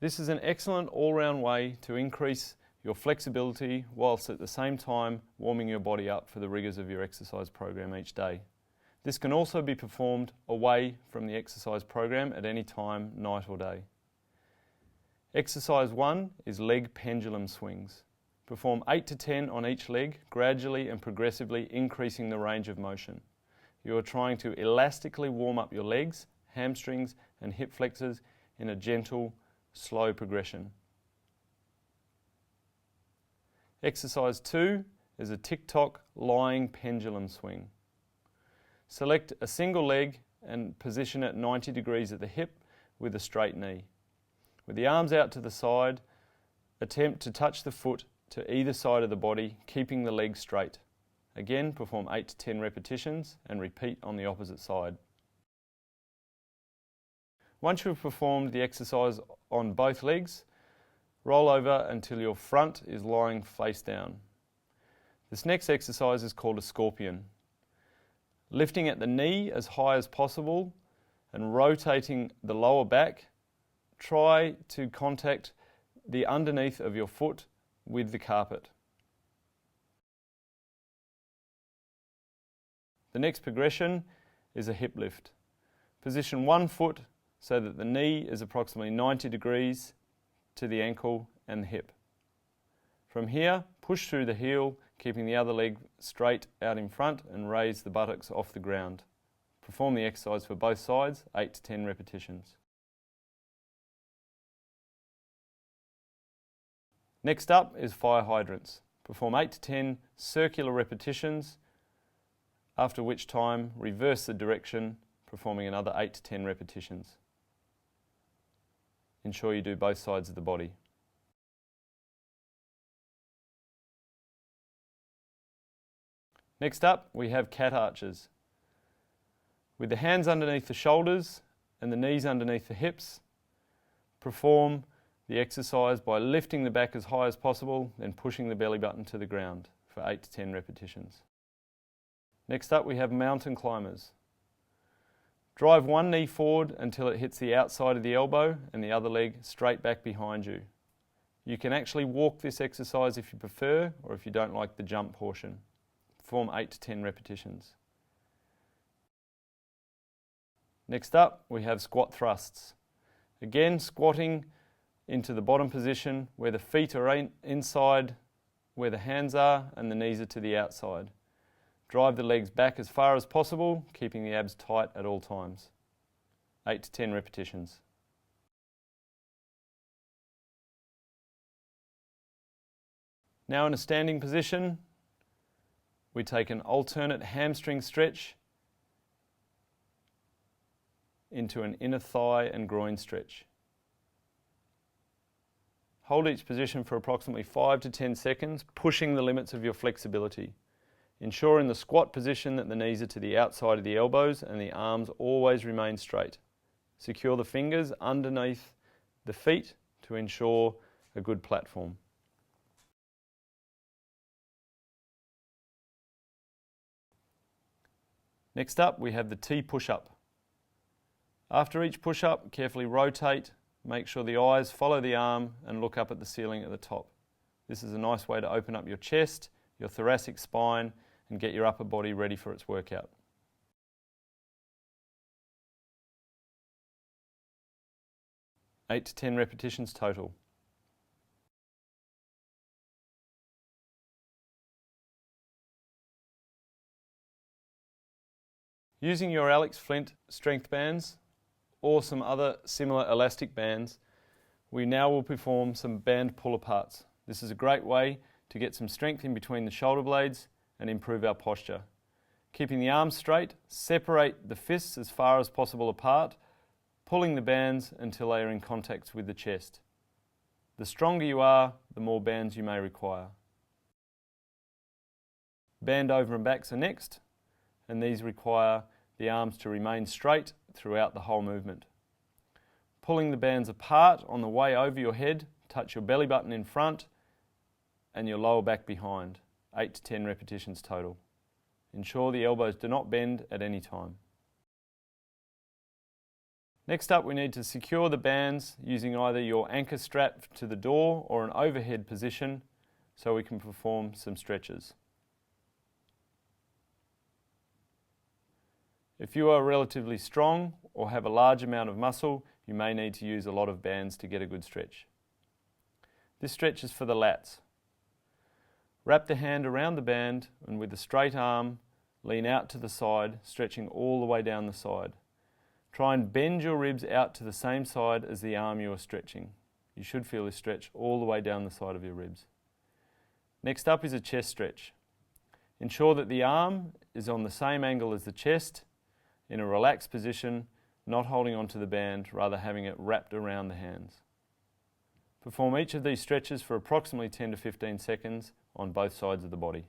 This is an excellent all-round way to increase your flexibility whilst at the same time warming your body up for the rigours of your exercise program each day. This can also be performed away from the exercise program at any time, night or day. Exercise 1 is leg pendulum swings. Perform 8 to 10 on each leg, gradually and progressively increasing the range of motion. You are trying to elastically warm up your legs, hamstrings and hip flexors in a gentle, slow progression. Exercise 2 is a tick-tock lying pendulum swing. Select a single leg and position it 90 degrees at the hip with a straight knee. With the arms out to the side, attempt to touch the foot to either side of the body, keeping the leg straight. Again, perform 8 to 10 repetitions and repeat on the opposite side. Once you've performed the exercise on both legs, roll over until your front is lying face down. This next exercise is called a scorpion. Lifting at the knee as high as possible and rotating the lower back, try to contact the underneath of your foot with the carpet. The next progression is a hip lift. Position one foot so that the knee is approximately 90 degrees to the ankle and the hip. From here, push through the heel, keeping the other leg straight out in front and raise the buttocks off the ground. Perform the exercise for both sides, 8 to 10 repetitions. Next up is fire hydrants. Perform 8 to 10 circular repetitions, after which time reverse the direction, performing another 8 to 10 repetitions. Ensure you do both sides of the body. Next up, we have cat arches. With the hands underneath the shoulders and the knees underneath the hips, perform the exercise by lifting the back as high as possible, then pushing the belly button to the ground for 8 to 10 repetitions. Next up, we have mountain climbers. Drive one knee forward until it hits the outside of the elbow and the other leg straight back behind you. You can actually walk this exercise if you prefer, or if you don't like the jump portion. Perform 8 to 10 repetitions. Next up, we have squat thrusts. Again, squatting into the bottom position where the feet are inside where the hands are and the knees are to the outside. Drive the legs back as far as possible, keeping the abs tight at all times. 8 to 10 repetitions. Now in a standing position, we take an alternate hamstring stretch into an inner thigh and groin stretch. Hold each position for approximately 5 to 10 seconds, pushing the limits of your flexibility. Ensure in the squat position that the knees are to the outside of the elbows and the arms always remain straight. Secure the fingers underneath the feet to ensure a good platform. Next up, we have the T push-up. After each push-up, carefully rotate, make sure the eyes follow the arm and look up at the ceiling at the top. This is a nice way to open up your chest, your thoracic spine, and get your upper body ready for its workout. Eight to 10 repetitions total. Using your Alex Flint strength bands or some other similar elastic bands, we now will perform some band pull-aparts. This is a great way to get some strength in between the shoulder blades and improve our posture. Keeping the arms straight, separate the fists as far as possible apart, pulling the bands until they are in contact with the chest. The stronger you are, the more bands you may require. Band over and backs are next, and these require the arms to remain straight throughout the whole movement. Pulling the bands apart on the way over your head, touch your belly button in front and your lower back behind. 8 to 10 repetitions total. Ensure the elbows do not bend at any time. Next up, we need to secure the bands using either your anchor strap to the door or an overhead position so we can perform some stretches. If you are relatively strong or have a large amount of muscle, you may need to use a lot of bands to get a good stretch. This stretch is for the lats. Wrap the hand around the band and with a straight arm, lean out to the side, stretching all the way down the side. Try and bend your ribs out to the same side as the arm you are stretching. You should feel this stretch all the way down the side of your ribs. Next up is a chest stretch. Ensure that the arm is on the same angle as the chest, in a relaxed position, not holding onto the band, rather having it wrapped around the hands. Perform each of these stretches for approximately 10 to 15 seconds on both sides of the body.